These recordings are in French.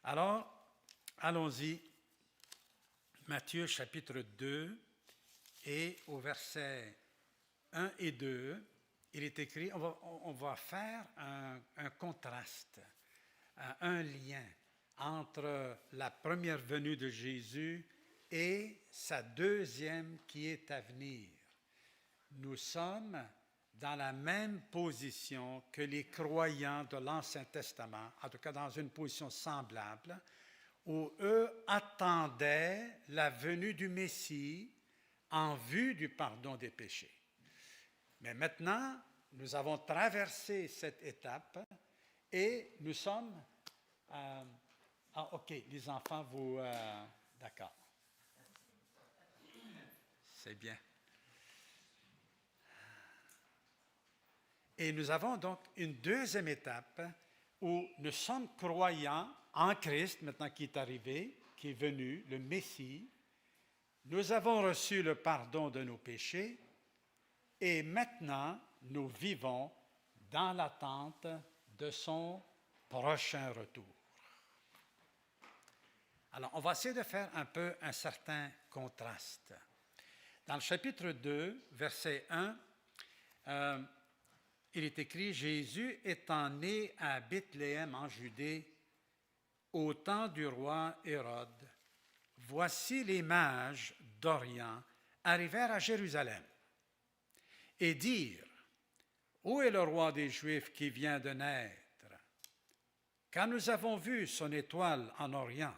Alors, allons-y. Matthieu chapitre 2 et au verset 1 et 2, il est écrit, on va faire un contraste, un lien entre la première venue de Jésus et sa deuxième qui est à venir. Nous sommes dans la même position que les croyants de l'Ancien Testament, en tout cas dans une position semblable, où eux attendaient la venue du Messie en vue du pardon des péchés. Mais maintenant, nous avons traversé cette étape et nous sommes... OK, les enfants, vous... d'accord. C'est bien. Et nous avons donc une deuxième étape où nous sommes croyants en Christ, maintenant qui est arrivé, qui est venu, le Messie. Nous avons reçu le pardon de nos péchés et maintenant nous vivons dans l'attente de son prochain retour. Alors, on va essayer de faire un peu un certain contraste. Dans le chapitre 2, verset 1, il est écrit « Jésus étant né à Bethléem en Judée, au temps du roi Hérode, voici les mages d'Orient arrivèrent à Jérusalem et dirent « Où est le roi des Juifs qui vient de naître? Car nous avons vu son étoile en Orient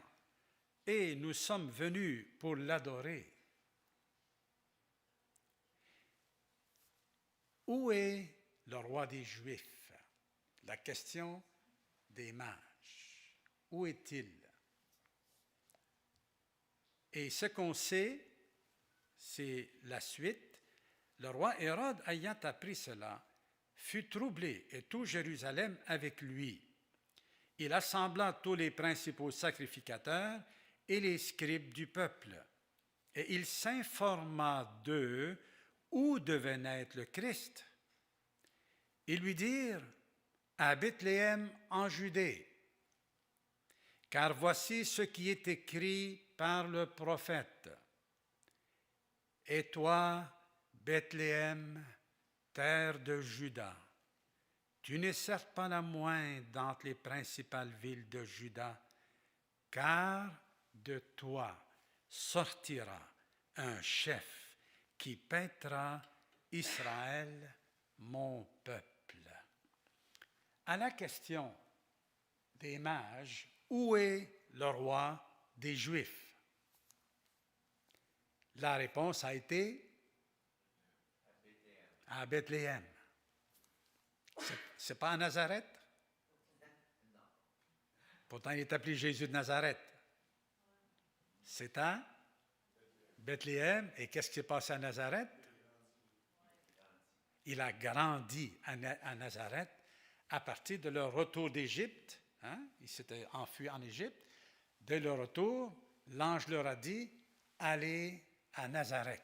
et nous sommes venus pour l'adorer. » Où est le roi des Juifs? La question des mages. Où est-il? Et ce qu'on sait, c'est la suite. Le roi Hérode, ayant appris cela, fut troublé, et tout Jérusalem avec lui. Il assembla tous les principaux sacrificateurs et les scribes du peuple, et il s'informa d'eux où devait naître le Christ. Ils lui dirent, à Bethléem en Judée, car voici ce qui est écrit par le prophète. Et toi, Bethléem, terre de Juda, tu n'es certes pas la moindre d'entre les principales villes de Juda, car de toi sortira un chef qui paîtra Israël, mon peuple. À la question des mages, où est le roi des Juifs? La réponse a été à Bethléem. C'est pas à Nazareth? Non. Pourtant, il est appelé Jésus de Nazareth. C'est à Bethléem. Et qu'est-ce qui s'est passé à Nazareth? Il a grandi à Nazareth à partir de leur retour d'Égypte. Ils s'étaient enfuis en Égypte. Dès leur retour, l'ange leur a dit, allez à Nazareth.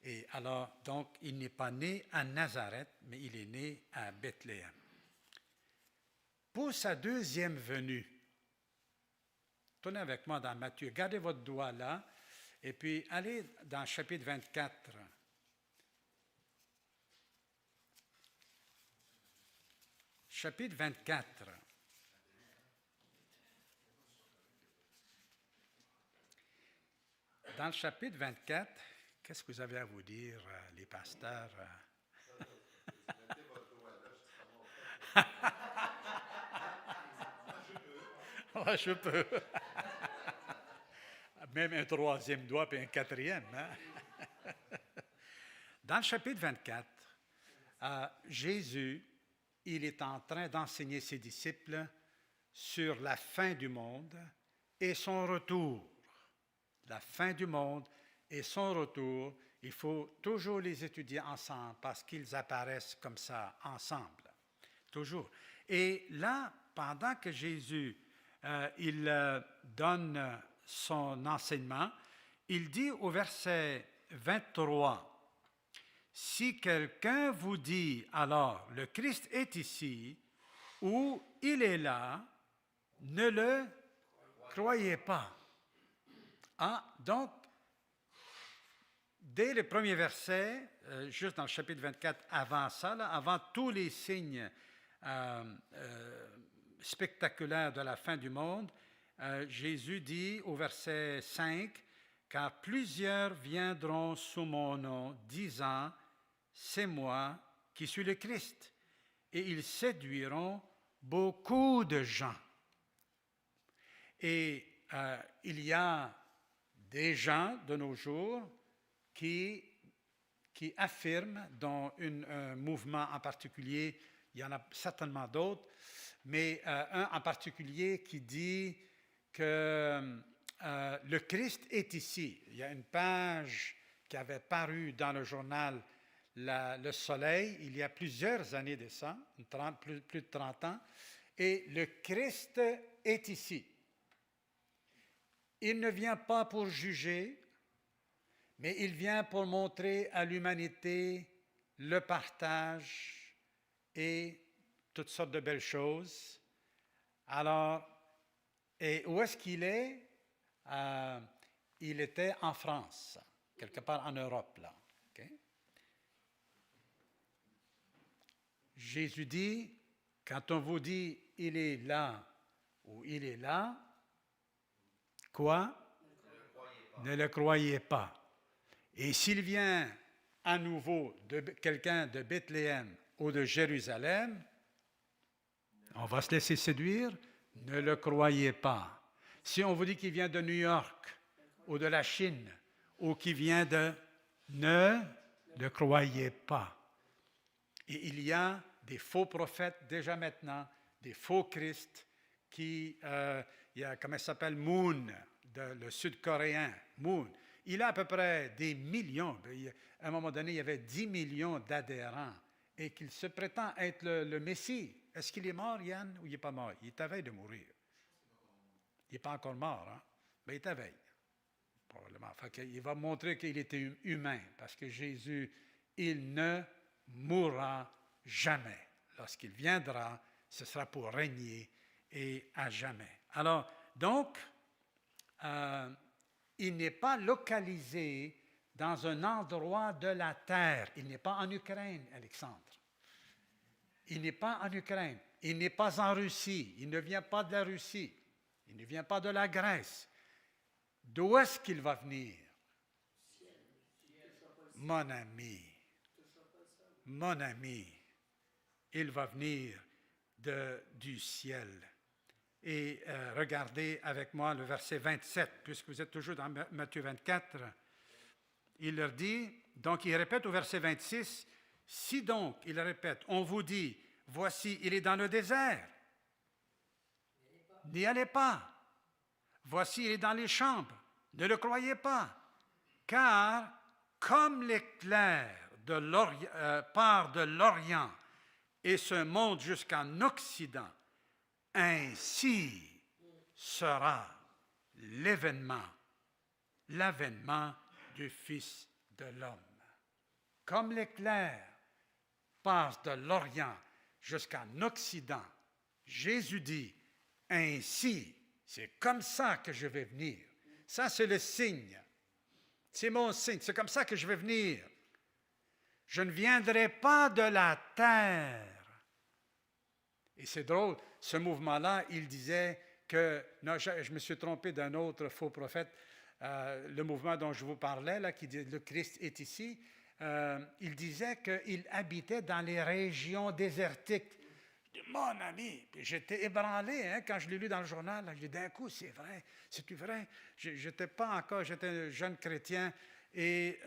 Et alors, donc, il n'est pas né à Nazareth, mais il est né à Bethléem. Pour sa deuxième venue, tournez avec moi dans Matthieu, gardez votre doigt là, et puis allez dans le chapitre 24. Chapitre 24. Dans le chapitre 24, qu'est-ce que vous avez à vous dire, les pasteurs? Ouais, je peux. Même un troisième doigt et un quatrième. Hein? Dans le chapitre 24, Jésus, il est en train d'enseigner ses disciples sur la fin du monde et son retour. La fin du monde et son retour, il faut toujours les étudier ensemble parce qu'ils apparaissent comme ça, ensemble. Toujours. Et là, pendant que Jésus, il donne son enseignement, il dit au verset 23, « Si quelqu'un vous dit, alors, le Christ est ici, ou il est là, ne le croyez pas. Ah, donc, dès le premier verset, juste dans le chapitre 24, avant ça, là, avant tous les signes spectaculaires de la fin du monde, Jésus dit au verset 5, « Car plusieurs viendront sous mon nom, disant, c'est moi qui suis le Christ, et ils séduiront beaucoup de gens. » Et il y a des gens de nos jours qui affirment dans un mouvement en particulier, il y en a certainement d'autres, mais un en particulier qui dit que le Christ est ici. Il y a une page qui avait paru dans le journal Le Soleil il y a plusieurs années de ça, plus de 30 ans, et le Christ est ici. Il ne vient pas pour juger, mais il vient pour montrer à l'humanité le partage et toutes sortes de belles choses. Alors, et où est-ce qu'il est? Il était en France, quelque part en Europe, là. Okay? Jésus dit, quand on vous dit « il est là » ou « il est là », quoi? Ne le croyez pas. Et s'il vient à nouveau de quelqu'un de Bethléem ou de Jérusalem, on va se laisser séduire, ne le croyez pas. Si on vous dit qu'il vient de New York ou de la Chine ou qu'il vient de... Ne le croyez pas. Et il y a des faux prophètes déjà maintenant, des faux Christ qui... il y a, comment il s'appelle, Moon, le sud-coréen, Moon. Il a à peu près des millions. À un moment donné, il y avait 10 millions d'adhérents et qu'il se prétend être le Messie. Est-ce qu'il est mort, Yann, ou il n'est pas mort? Il est à veille de mourir. Il n'est pas encore mort, hein? Mais il est à veille, probablement. Il va montrer qu'il était humain, parce que Jésus, il ne mourra jamais. Lorsqu'il viendra, ce sera pour régner et à jamais. Alors, donc, il n'est pas localisé dans un endroit de la terre. Il n'est pas en Ukraine, Alexandre. Il n'est pas en Ukraine. Il n'est pas en Russie. Il ne vient pas de la Russie. Il ne vient pas de la Grèce. D'où est-ce qu'il va venir? Mon ami, il va venir du ciel. Et regardez avec moi le verset 27, puisque vous êtes toujours dans Matthieu 24. Il leur dit, donc il répète au verset 26, « Si donc, il répète, on vous dit, voici, il est dans le désert, n'y allez pas. Voici, il est dans les chambres, ne le croyez pas. Car comme l'éclair part de l'Orient et se monte jusqu'en Occident, ainsi sera l'avènement du Fils de l'homme. Comme l'éclair passe de l'Orient jusqu'en Occident, Jésus dit, ainsi, c'est comme ça que je vais venir. Ça, c'est le signe. C'est mon signe. C'est comme ça que je vais venir. Je ne viendrai pas de la terre. Et c'est drôle, ce mouvement-là, il disait que, non, je me suis trompé d'un autre faux prophète, le mouvement dont je vous parlais, là, qui dit le Christ est ici, il disait qu'il habitait dans les régions désertiques. Mon ami, j'étais ébranlé hein, quand je l'ai lu dans le journal. Là, d'un coup, c'est vrai, c'est-tu vrai? J'étais un jeune chrétien et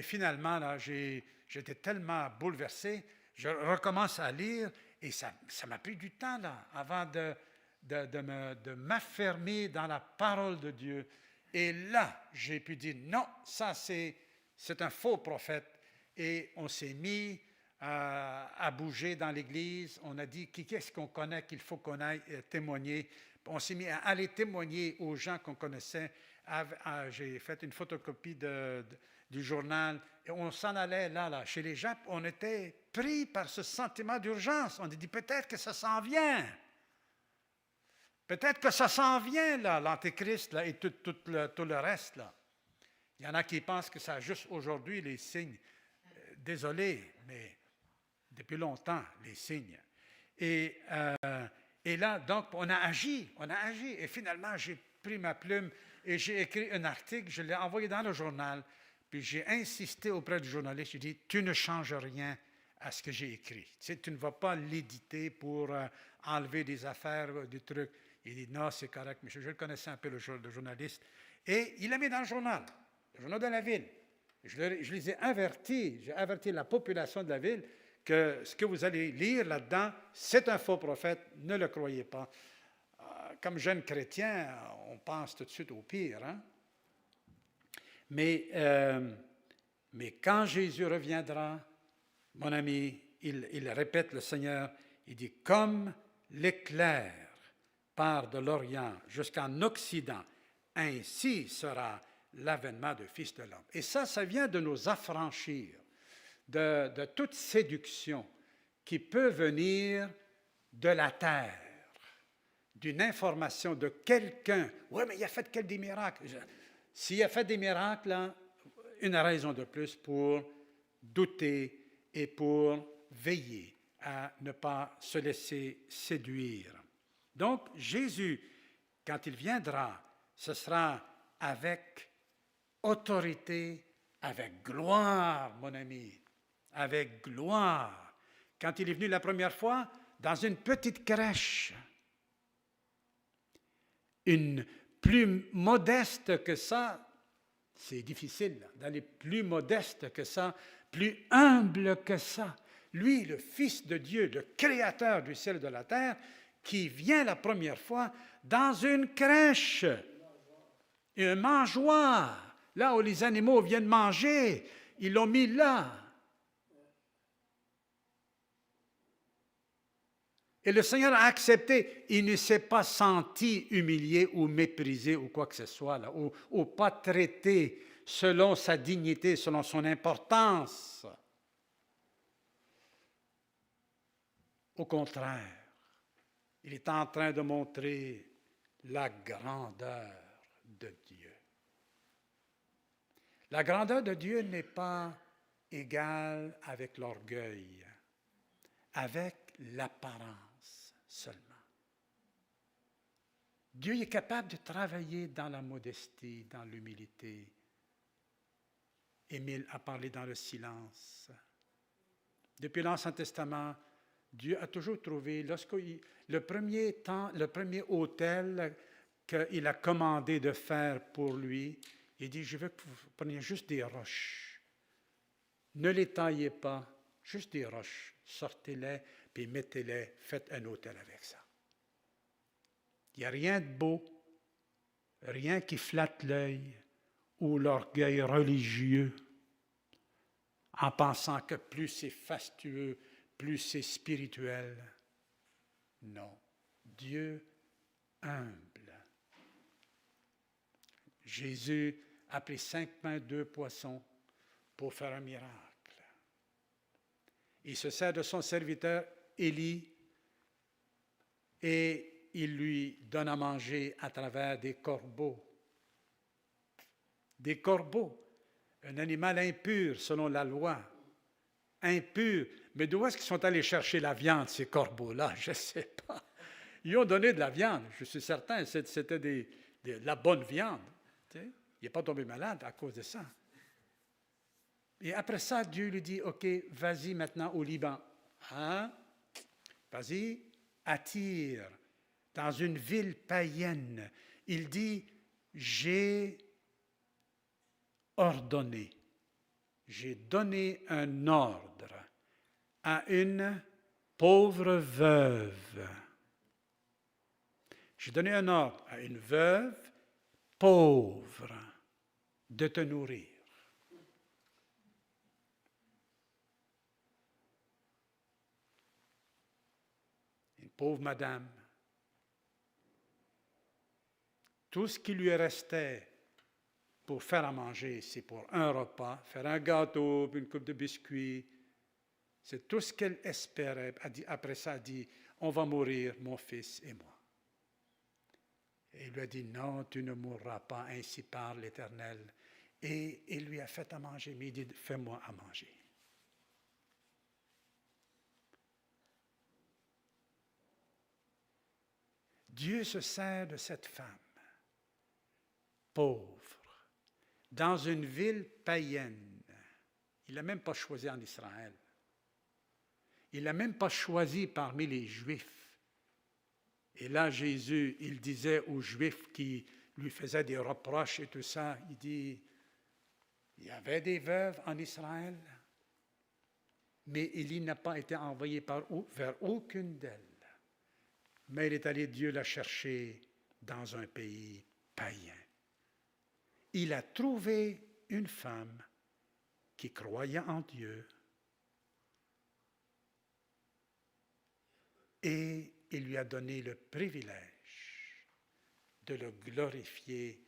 finalement, là, j'étais tellement bouleversé. Je recommence à lire et ça m'a pris du temps là, avant de m'affermer dans la parole de Dieu. Et là, j'ai pu dire non, ça c'est un faux prophète. Et on s'est mis à bouger dans l'Église. On a dit qu'est-ce qu'on connaît, qu'il faut qu'on aille témoigner. On s'est mis à aller témoigner aux gens qu'on connaissait. J'ai fait une photocopie du journal et on s'en allait là, chez les gens. On était pris par ce sentiment d'urgence. On a dit peut-être que ça s'en vient. Peut-être que ça s'en vient, là, l'Antéchrist là, et tout le reste. Là. Il y en a qui pensent que ça a juste aujourd'hui les signes. Désolé, mais depuis longtemps, les signes. Et là, donc, on a agi. Et finalement, j'ai pris ma plume et j'ai écrit un article, je l'ai envoyé dans le journal, puis j'ai insisté auprès du journaliste, j'ai dit, tu ne changes rien à ce que j'ai écrit. Tu sais, tu ne vas pas l'éditer pour enlever des affaires, des trucs. Il dit, non, c'est correct, monsieur. Je le connaissais un peu, le journaliste. Et il l'a mis dans le journal de la ville. Je les ai avertis, j'ai averti la population de la ville que ce que vous allez lire là-dedans, c'est un faux prophète, ne le croyez pas. Comme jeune chrétien, on pense tout de suite au pire. Hein? Mais quand Jésus reviendra, mon ami, il répète le Seigneur, il dit, comme l'éclair part de l'Orient jusqu'en Occident, ainsi sera l'avènement du Fils de l'homme. Et ça vient de nous affranchir de toute séduction qui peut venir de la terre, d'une information de quelqu'un. Oui, mais il a fait des miracles. S'il a fait des miracles, là, une raison de plus pour douter et pour veiller à ne pas se laisser séduire. Donc, Jésus, quand il viendra, ce sera avec autorité, avec gloire, mon ami, avec gloire. Quand il est venu la première fois, dans une petite crèche, une plus modeste que ça, c'est difficile d'aller plus modeste que ça, plus humble que ça. Lui, le Fils de Dieu, le Créateur du ciel et de la terre, qui vient la première fois dans une crèche, un mangeoire, là où les animaux viennent manger, ils l'ont mis là. Et le Seigneur a accepté. Il ne s'est pas senti humilié ou méprisé ou quoi que ce soit, là, ou pas traité selon sa dignité, selon son importance. Au contraire, il est en train de montrer la grandeur de Dieu. La grandeur de Dieu n'est pas égale avec l'orgueil, avec l'apparence seulement. Dieu est capable de travailler dans la modestie, dans l'humilité. Émile a parlé dans le silence. Depuis l'Ancien Testament, Dieu a toujours trouvé, le premier autel qu'il a commandé de faire pour lui, il dit, je veux que vous preniez juste des roches. Ne les taillez pas, juste des roches. Sortez-les, puis mettez-les, faites un autel avec ça. Il n'y a rien de beau, rien qui flatte l'œil ou l'orgueil religieux en pensant que plus c'est fastueux, plus c'est spirituel. Non, Dieu humble. Jésus a pris 5 pains, 2 poissons pour faire un miracle. Il se sert de son serviteur Élie et il lui donne à manger à travers des corbeaux. Des corbeaux, un animal impur selon la loi. Impur. Mais d'où est-ce qu'ils sont allés chercher la viande, ces corbeaux-là? Je ne sais pas. Ils ont donné de la viande, je suis certain, c'était de la bonne viande. Tu sais? Il n'est pas tombé malade à cause de ça. Et après ça, Dieu lui dit, OK, vas-y maintenant au Liban. Hein? Vas-y, attire dans une ville païenne. Il dit, j'ai ordonné, j'ai donné un ordre à une pauvre veuve. J'ai donné un ordre à une veuve pauvre de te nourrir. Une pauvre madame. Tout ce qui lui restait pour faire à manger, c'est pour un repas, faire un gâteau, puis une coupe de biscuits. C'est tout ce qu'elle espérait. Après ça, elle dit, on va mourir, mon fils et moi. il lui a dit, non, tu ne mourras pas, ainsi parle l'Éternel. Et il lui a fait à manger, mais il dit, fais-moi à manger. Dieu se sert de cette femme, pauvre, dans une ville païenne. Il ne l'a même pas choisi en Israël. Il ne l'a même pas choisi parmi les Juifs. Et là, Jésus, il disait aux Juifs qui lui faisaient des reproches et tout ça, il dit, il y avait des veuves en Israël, mais Élie n'a pas été envoyé vers aucune d'elles. Mais il est allé Dieu la chercher dans un pays païen. Il a trouvé une femme qui croyait en Dieu et il lui a donné le privilège de le glorifier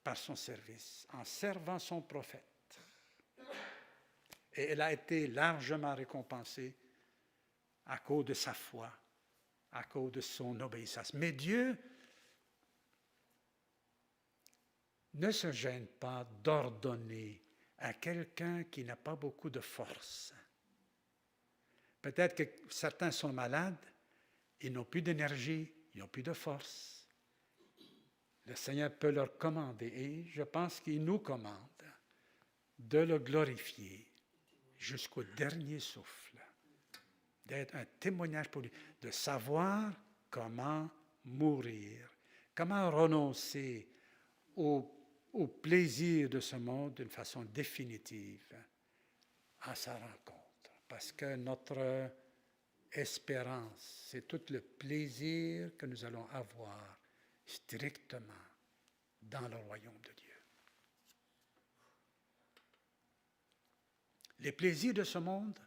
par son service, en servant son prophète. Et elle a été largement récompensée à cause de sa foi, à cause de son obéissance. Mais Dieu ne se gêne pas d'ordonner à quelqu'un qui n'a pas beaucoup de force. Peut-être que certains sont malades, ils n'ont plus d'énergie, ils n'ont plus de force. Le Seigneur peut leur commander, et je pense qu'il nous commande de le glorifier jusqu'au dernier souffle, d'être un témoignage pour lui, de savoir comment mourir, comment renoncer au plaisir de ce monde d'une façon définitive à sa rencontre. Parce que notre espérance, c'est tout le plaisir que nous allons avoir strictement dans le royaume de Dieu. Les plaisirs de ce monde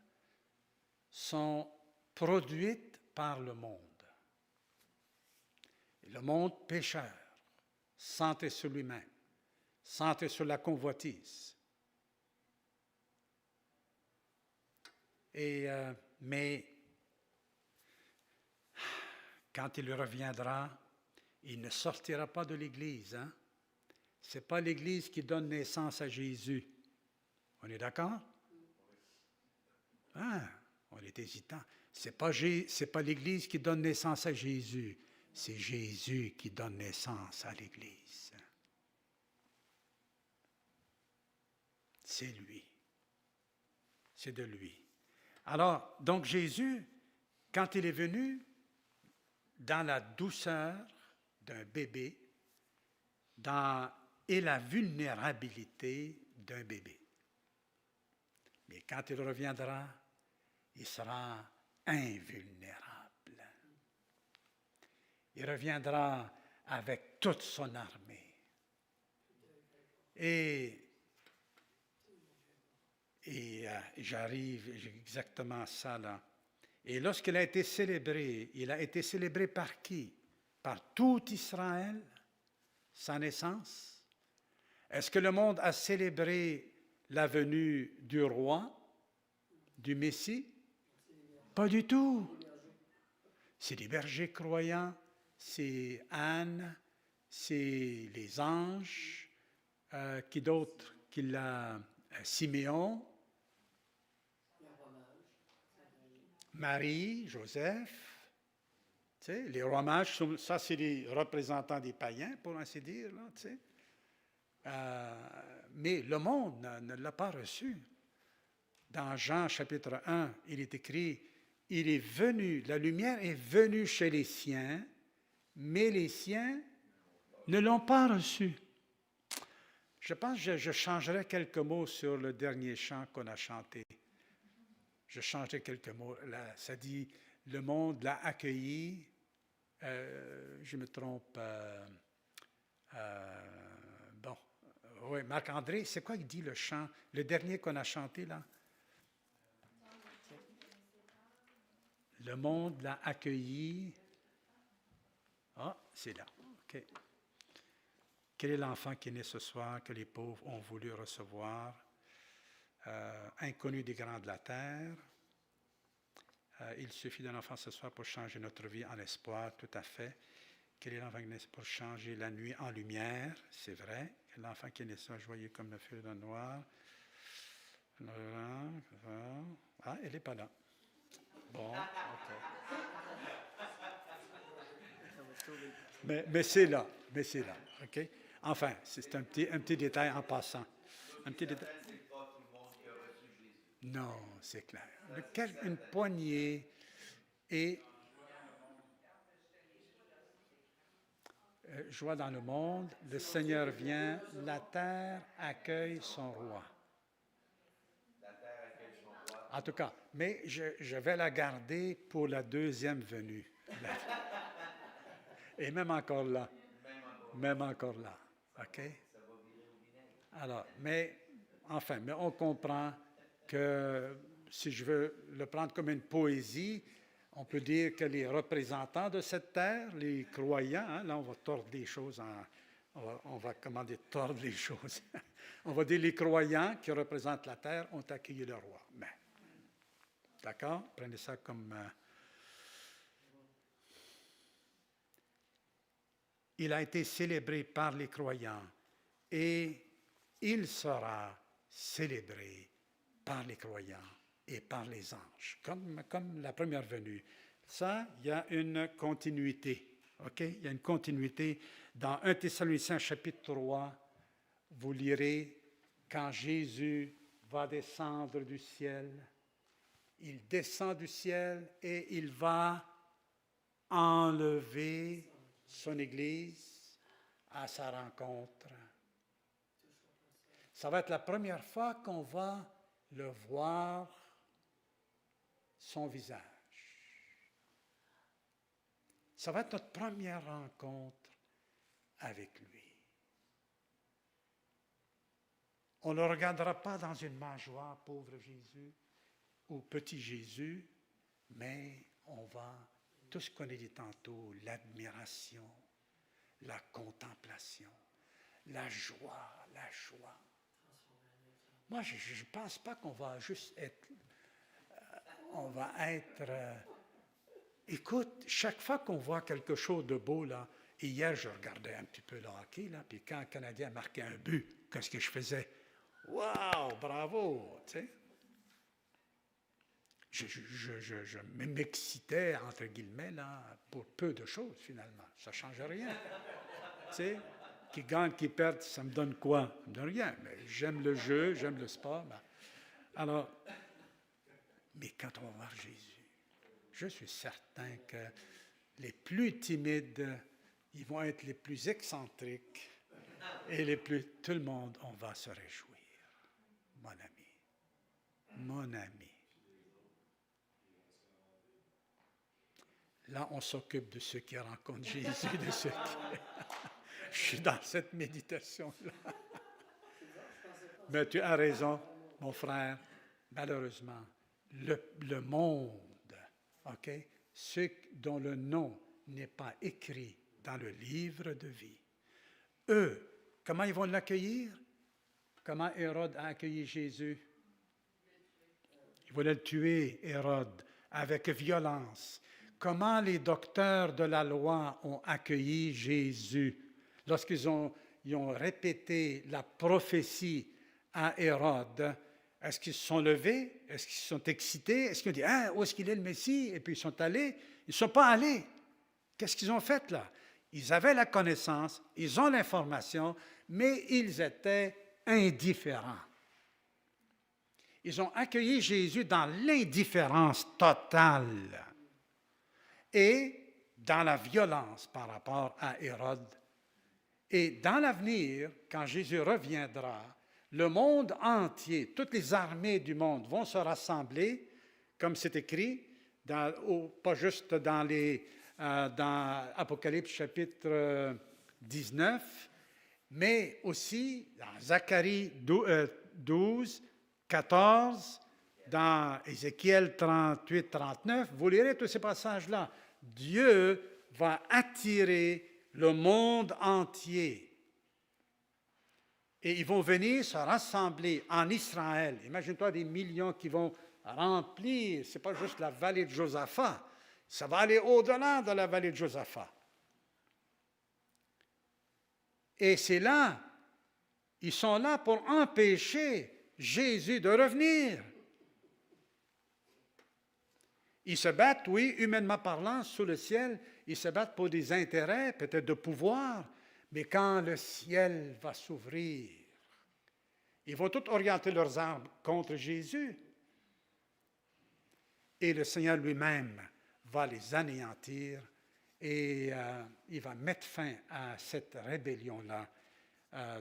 sont produits par le monde. Le monde pécheur, centré sur lui-même, centré sur la convoitise. Mais quand il reviendra, il ne sortira pas de l'Église. Hein? Ce n'est pas l'Église qui donne naissance à Jésus. On est d'accord? Ah, on est hésitant. Ce n'est pas l'Église qui donne naissance à Jésus. C'est Jésus qui donne naissance à l'Église. C'est lui. C'est de lui. Alors, donc Jésus, quand il est venu, dans la douceur d'un bébé et la vulnérabilité d'un bébé. Mais quand il reviendra, il sera invulnérable. Il reviendra avec toute son armée. Et j'arrive exactement à ça là. Et lorsqu'il a été célébré, il a été célébré par qui? Par tout Israël, sa naissance. Est-ce que le monde a célébré la venue du roi, du Messie? Pas du tout. C'est les bergers croyants, c'est Anne, c'est les anges, qui d'autre? Siméon, Marie, Joseph, tu sais, les rois mages, ça c'est les représentants des païens, pour ainsi dire, là, tu sais. Mais le monde ne l'a pas reçu. Dans Jean chapitre 1, il est écrit, il est venu, la lumière est venue chez les siens, mais les siens ne l'ont pas reçu. Je pense que je changerai quelques mots sur le dernier chant qu'on a chanté. Je changerai quelques mots. Là, ça dit, le monde l'a accueilli. Je me trompe. Bon, oui, Marc-André, c'est quoi il dit le chant? Le dernier qu'on a chanté, là? Le monde l'a accueilli. Ah, c'est là. OK. Quel est l'enfant qui est né ce soir que les pauvres ont voulu recevoir? Inconnu des grands de la terre. Il suffit d'un enfant ce soir pour changer notre vie en espoir, tout à fait. Quel est l'enfant qui naît pour changer la nuit en lumière? C'est vrai. L'enfant qui naît joyeux comme le feu dans le noir. Ah, elle n'est pas là. Bon, ok. Mais c'est là, ok? Enfin, c'est un petit détail en passant. Un petit détail. Non, c'est clair. Une poignée et joie dans le monde, le Seigneur vient, la terre accueille son roi. En tout cas, mais je vais la garder pour la deuxième venue. Et même encore là. OK? Alors, mais on comprend que si je veux le prendre comme une poésie, on peut dire que les représentants de cette terre, les croyants, là on va tordre les choses, on va tordre les choses. On va dire les croyants qui représentent la terre ont accueilli le roi. Mais, d'accord? Prenez ça comme... il a été célébré par les croyants et il sera célébré par les croyants et par les anges, comme la première venue. Ça, il y a une continuité. OK? Il y a une continuité. Dans 1 Thessaloniciens chapitre 3, vous lirez quand Jésus va descendre du ciel. Il descend du ciel et il va enlever son Église à sa rencontre. Ça va être la première fois qu'on va le voir, son visage. Ça va être notre première rencontre avec lui. On ne le regardera pas dans une mangeoire, pauvre Jésus, ou petit Jésus, mais on va, tout ce qu'on a dit tantôt, l'admiration, la contemplation, la joie. Moi, je ne pense pas qu'on va juste être... écoute, chaque fois qu'on voit quelque chose de beau, là, hier, je regardais un petit peu le hockey, là, puis quand un Canadien marquait un but, qu'est-ce que je faisais? Wow, bravo! Tu sais? Je m'excitais, entre guillemets, là, pour peu de choses, finalement. Ça ne change rien. Tu sais? Qui gagne, qui perd, ça me donne quoi? Ça me donne rien. Mais j'aime le jeu, j'aime le sport. Ben. Alors, mais quand on va voir Jésus, je suis certain que les plus timides, ils vont être les plus excentriques et tout le monde, on va se réjouir. Mon ami. Là, on s'occupe de ceux qui rencontrent Jésus, de ceux qui... Je suis dans cette méditation-là. Mais tu as raison, mon frère. Malheureusement, le monde, OK, ceux dont le nom n'est pas écrit dans le livre de vie, eux, comment ils vont l'accueillir? Comment Hérode a accueilli Jésus? Il voulait le tuer, Hérode, avec violence. Comment les docteurs de la loi ont accueilli Jésus? Lorsqu'ils ont répété la prophétie à Hérode, est-ce qu'ils se sont levés? Est-ce qu'ils se sont excités? Est-ce qu'ils ont dit, ah, où est-ce qu'il est le Messie? Et puis ils sont allés? Ils ne sont pas allés. Qu'est-ce qu'ils ont fait là? Ils avaient la connaissance, ils ont l'information, mais ils étaient indifférents. Ils ont accueilli Jésus dans l'indifférence totale et dans la violence par rapport à Hérode. Et dans l'avenir, quand Jésus reviendra, le monde entier, toutes les armées du monde vont se rassembler, comme c'est écrit, pas juste dans Apocalypse chapitre 19, mais aussi dans Zacharie 12, 14, dans Ézéchiel 38, 39. Vous lirez tous ces passages-là. Dieu va attirer le monde entier. Et ils vont venir se rassembler en Israël. Imagine-toi des millions qui vont remplir, ce n'est pas juste la vallée de Josaphat, ça va aller au-delà de la vallée de Josaphat. Et c'est là, ils sont là pour empêcher Jésus de revenir. Ils se battent, oui, humainement parlant, sous le ciel, ils se battent pour des intérêts, peut-être de pouvoir, mais quand le ciel va s'ouvrir, ils vont tous orienter leurs armes contre Jésus. Et le Seigneur lui-même va les anéantir et il va mettre fin à cette rébellion-là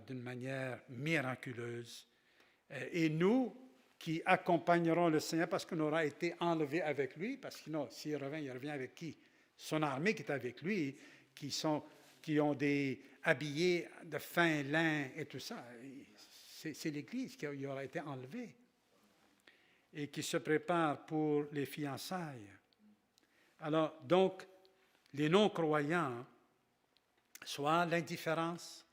d'une manière miraculeuse. Et nous qui accompagnerons le Seigneur parce qu'on aura été enlevés avec lui, parce que sinon, s'il revient, il revient avec qui? Son armée qui est avec lui, qui ont des habillés de fin lin et tout ça. C'est l'Église qui aura été enlevée et qui se prépare pour les fiançailles. Alors, donc, les non-croyants, soit l'indifférence,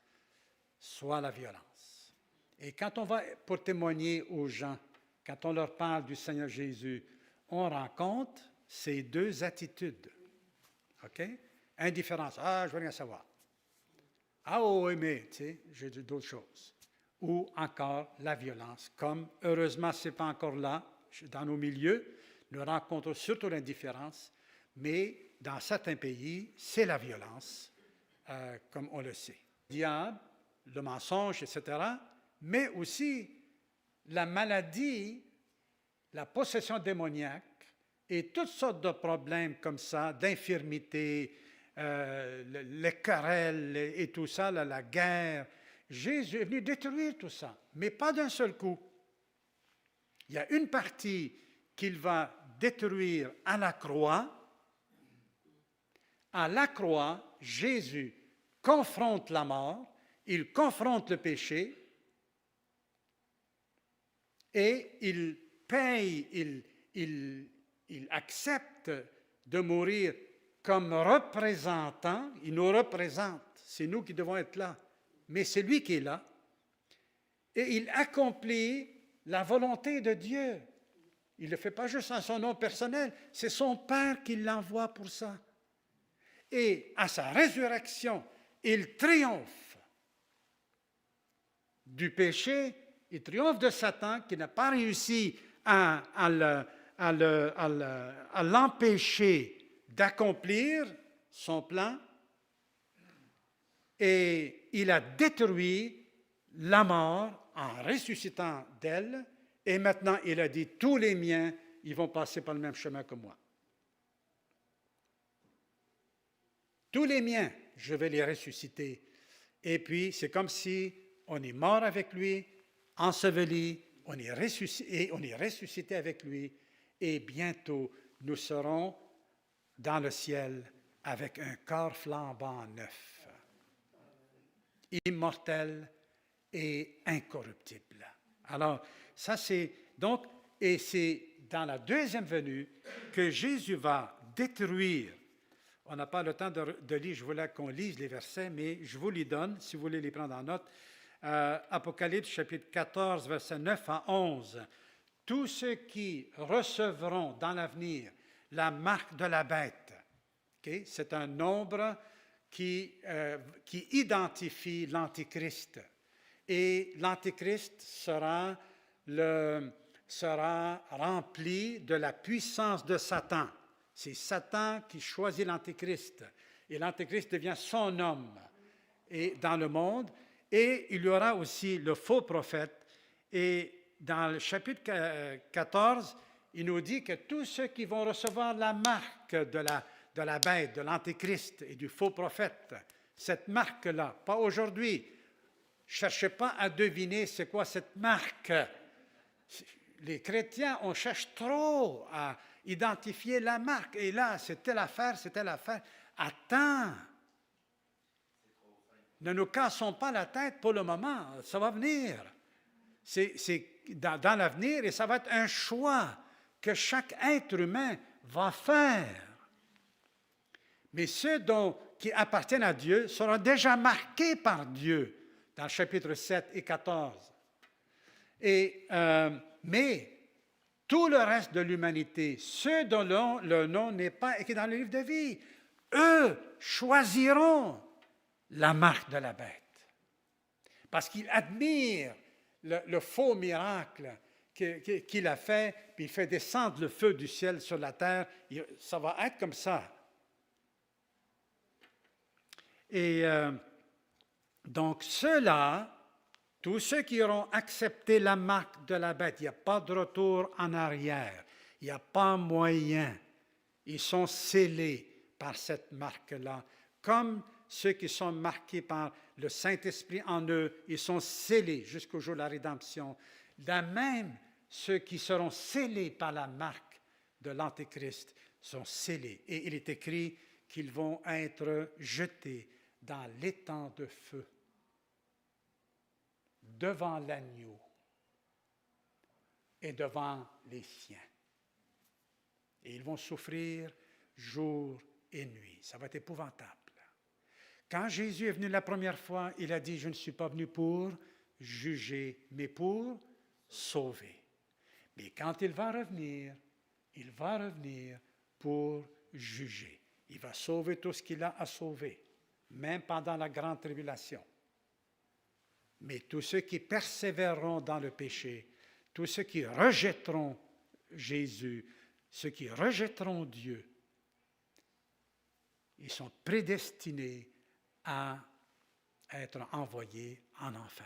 soit la violence. Et quand on va pour témoigner aux gens, quand on leur parle du Seigneur Jésus, on rencontre ces deux attitudes. OK? Indifférence. Ah, je veux rien savoir. Ah oui, mais, tu sais, j'ai dit d'autres choses. Ou encore la violence. Comme, heureusement, ce n'est pas encore là, dans nos milieux, nous rencontrons surtout l'indifférence, mais dans certains pays, c'est la violence, comme on le sait. Le diable, le mensonge, etc., mais aussi la maladie, la possession démoniaque et toutes sortes de problèmes comme ça, d'infirmité, les querelles et tout ça, la guerre. Jésus est venu détruire tout ça, mais pas d'un seul coup. Il y a une partie qu'il va détruire à la croix. À la croix, Jésus confronte la mort, il confronte le péché et il paye, il accepte de mourir comme représentant. Il nous représente, c'est nous qui devons être là, mais c'est lui qui est là. Et il accomplit la volonté de Dieu. Il ne le fait pas juste en son nom personnel, c'est son Père qui l'envoie pour ça. Et à sa résurrection, il triomphe du péché, il triomphe de Satan qui n'a pas réussi à l'empêcher d'accomplir son plan. Et il a détruit la mort en ressuscitant d'elle. Et maintenant, il a dit, tous les miens, ils vont passer par le même chemin que moi. Tous les miens, je vais les ressusciter. Et puis, c'est comme si on est mort avec lui, enseveli, on est ressuscité avec lui, et bientôt, nous serons dans le ciel avec un corps flambant neuf, immortel et incorruptible. Alors, ça c'est donc, et c'est dans la deuxième venue que Jésus va détruire. On n'a pas le temps de lire, je voulais qu'on lise les versets, mais je vous les donne, si vous voulez les prendre en note. Apocalypse, chapitre 14, versets 9 à 11. Tous ceux qui recevront dans l'avenir la marque de la bête, okay? C'est un nombre qui identifie l'Antichrist. Et l'Antichrist sera rempli de la puissance de Satan. C'est Satan qui choisit l'Antéchrist. Et l'Antéchrist devient son homme dans le monde. Et il y aura aussi le faux prophète. Et dans le chapitre 14, il nous dit que tous ceux qui vont recevoir la marque de la bête, de l'Antéchrist et du faux prophète, cette marque-là, pas aujourd'hui. Cherchez pas à deviner c'est quoi cette marque. Les chrétiens, on cherche trop à identifier la marque. Et là, c'est telle affaire, c'est telle affaire. Attends. Ne nous cassons pas la tête pour le moment. Ça va venir. C'est dans l'avenir et ça va être un choix que chaque être humain va faire. Mais ceux qui appartiennent à Dieu seront déjà marqués par Dieu dans le chapitre 7 et 14. Mais tout le reste de l'humanité, ceux dont le nom n'est pas écrit dans le livre de vie, eux choisiront la marque de la bête. Parce qu'il admire le faux miracle qu'il a fait, puis il fait descendre le feu du ciel sur la terre. Ça va être comme ça. Et donc ceux-là, tous ceux qui auront accepté la marque de la bête, il n'y a pas de retour en arrière, il n'y a pas moyen. Ils sont scellés par cette marque-là, comme ceux qui sont marqués par le Saint-Esprit en eux, ils sont scellés jusqu'au jour de la rédemption. De même, ceux qui seront scellés par la marque de l'Antéchrist sont scellés. Et il est écrit qu'ils vont être jetés dans l'étang de feu, devant l'agneau et devant les siens. Et ils vont souffrir jour et nuit. Ça va être épouvantable. Quand Jésus est venu la première fois, il a dit, je ne suis pas venu pour juger, mais pour sauver. Mais quand il va revenir pour juger. Il va sauver tout ce qu'il a à sauver, même pendant la grande tribulation. Mais tous ceux qui persévéreront dans le péché, tous ceux qui rejetteront Jésus, ceux qui rejetteront Dieu, ils sont prédestinés à être envoyés en enfer.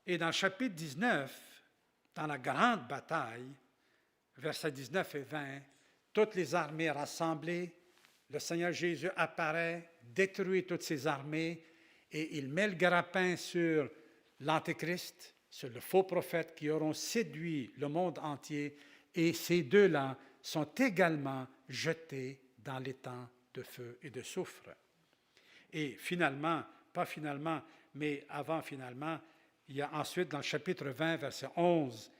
Et dans le chapitre 19, dans la grande bataille, versets 19 et 20, toutes les armées rassemblées, le Seigneur Jésus apparaît, détruit toutes ces armées et il met le grappin sur l'Antéchrist, sur le faux prophète qui auront séduit le monde entier, et ces deux-là sont également jetés dans l'étang de feu et de soufre. Et finalement, pas finalement, mais avant finalement, il y a ensuite dans le chapitre 20, versets 11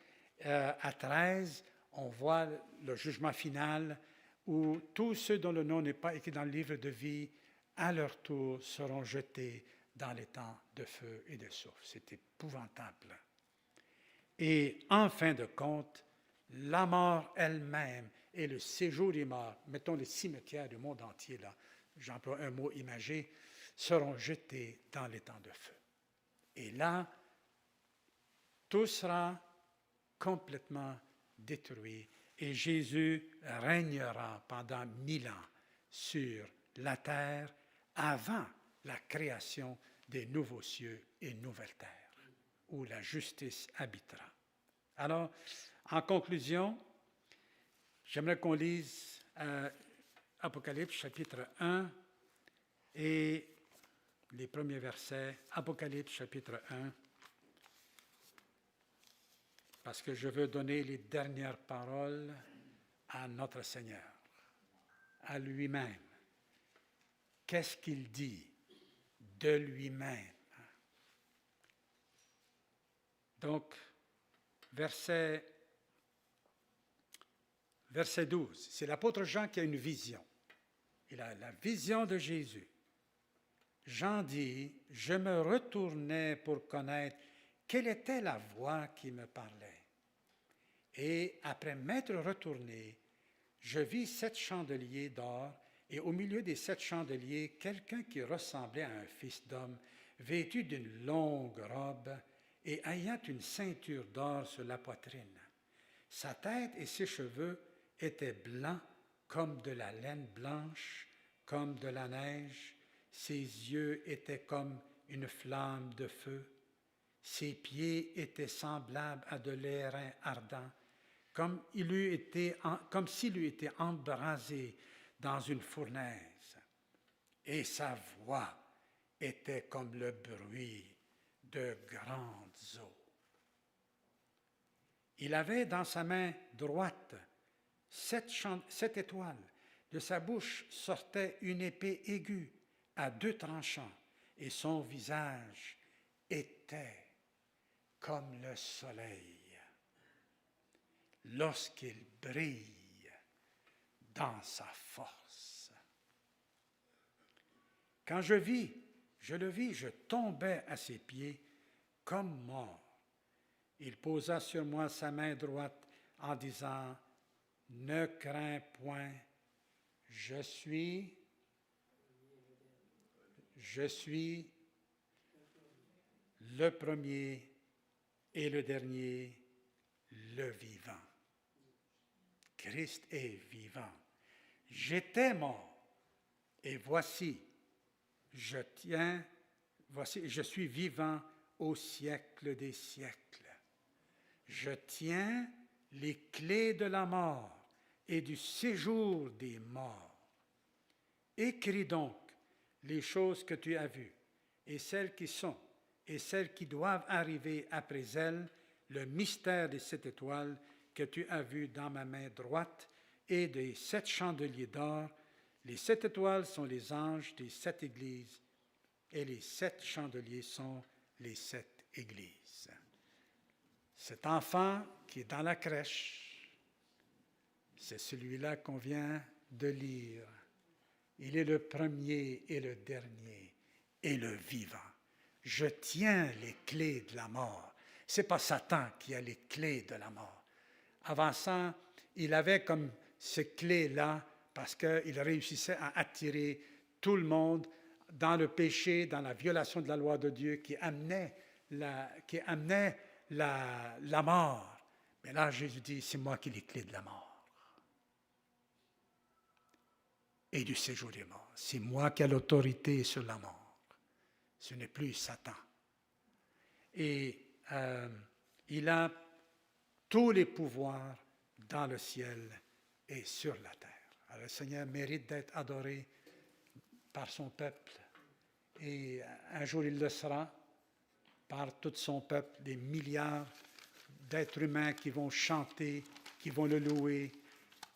à 13, on voit le jugement final où tous ceux dont le nom n'est pas écrit dans le livre de vie, à leur tour, seront jetés dans l'étang de feu et de soufre. C'est épouvantable. Et en fin de compte, la mort elle-même et le séjour des morts, mettons les cimetières du monde entier, là, j'emploie un mot imagé, seront jetés dans l'étang de feu. Et là, tout sera complètement détruit et Jésus régnera pendant 1000 ans sur la terre avant la création des nouveaux cieux et nouvelles terres où la justice habitera. Alors, en conclusion, j'aimerais qu'on lise Apocalypse chapitre 1 et les premiers versets. Apocalypse chapitre 1. Parce que je veux donner les dernières paroles à notre Seigneur, à lui-même. Qu'est-ce qu'il dit de lui-même? Donc, verset 12, c'est l'apôtre Jean qui a une vision. Il a la vision de Jésus. Jean dit, « Je me retournais pour connaître quelle était la voix qui me parlait. Et après m'être retourné, je vis 7 chandeliers d'or, et au milieu des 7 chandeliers, quelqu'un qui ressemblait à un fils d'homme, vêtu d'une longue robe et ayant une ceinture d'or sur la poitrine. Sa tête et ses cheveux étaient blancs comme de la laine blanche, comme de la neige. Ses yeux étaient comme une flamme de feu. Ses pieds étaient semblables à de l'airain ardent, comme s'il eût été embrasé dans une fournaise. Et sa voix était comme le bruit de grandes eaux. Il avait dans sa main droite 7 étoiles. De sa bouche sortait une épée aiguë à 2 tranchants, et son visage était comme le soleil lorsqu'il brille dans sa force. Quand je le vis, je tombais à ses pieds comme mort. Il posa sur moi sa main droite en disant, « Ne crains point, je suis Je suis le premier et le dernier, le vivant. Christ est vivant. J'étais mort, et voici, je suis vivant au siècle des siècles. Je tiens les clés de la mort et du séjour des morts. Écris donc les choses que tu as vues, et celles qui sont, et celles qui doivent arriver après elles, le mystère des 7 étoiles que tu as vues dans ma main droite, et des 7 chandeliers d'or. Les 7 étoiles sont les anges des 7 églises, et les 7 chandeliers sont les 7 églises. Cet enfant qui est dans la crèche, c'est celui-là qu'on vient de lire. Il est le premier et le dernier et le vivant. Je tiens les clés de la mort. Ce n'est pas Satan qui a les clés de la mort. Avant ça, il avait comme ces clés-là parce qu'il réussissait à attirer tout le monde dans le péché, dans la violation de la loi de Dieu qui amenait la mort. Mais là, Jésus dit, c'est moi qui ai les clés de la mort et du séjour des morts. C'est moi qui ai l'autorité sur la mort. Ce n'est plus Satan. Et il a tous les pouvoirs dans le ciel et sur la terre. Alors, le Seigneur mérite d'être adoré par son peuple. Et un jour, il le sera par tout son peuple, des milliards d'êtres humains qui vont chanter, qui vont le louer,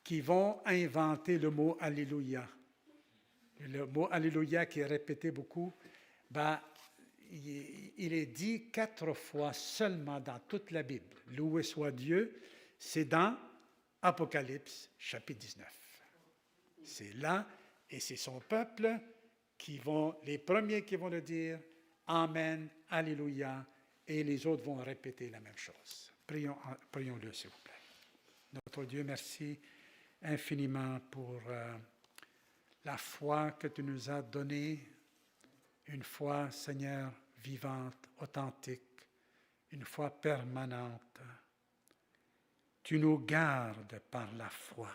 qui vont inventer le mot « Alléluia ». Le mot « Alléluia » qui est répété beaucoup, il est dit 4 fois seulement dans toute la Bible. « Loué soit Dieu », c'est dans Apocalypse, chapitre 19. C'est là, et c'est son peuple les premiers qui vont le dire « Amen, Alléluia », et les autres vont répéter la même chose. Prions-le, s'il vous plaît. Notre Dieu, merci infiniment pour la foi que tu nous as donnée, une foi, Seigneur, vivante, authentique, une foi permanente. Tu nous gardes par la foi.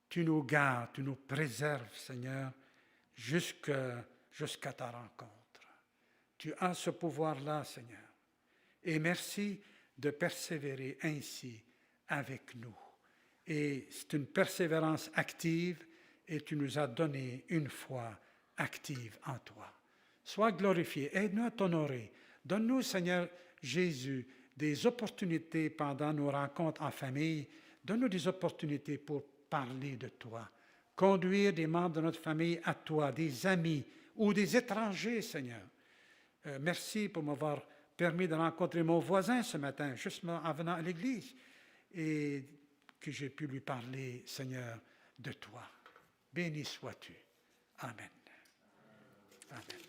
Tu nous gardes, tu nous préserves, Seigneur, jusqu'à ta rencontre. Tu as ce pouvoir-là, Seigneur. Et merci de persévérer ainsi avec nous. Et c'est une persévérance active et tu nous as donné une foi active en toi. Sois glorifié, aide-nous à t'honorer. Donne-nous, Seigneur Jésus, des opportunités pendant nos rencontres en famille. Donne-nous des opportunités pour parler de toi. Conduire des membres de notre famille à toi, des amis ou des étrangers, Seigneur. Merci pour m'avoir permis de rencontrer mon voisin ce matin, justement en venant à l'église, et que j'ai pu lui parler, Seigneur, de toi. Béni sois-tu. Amen. Amen.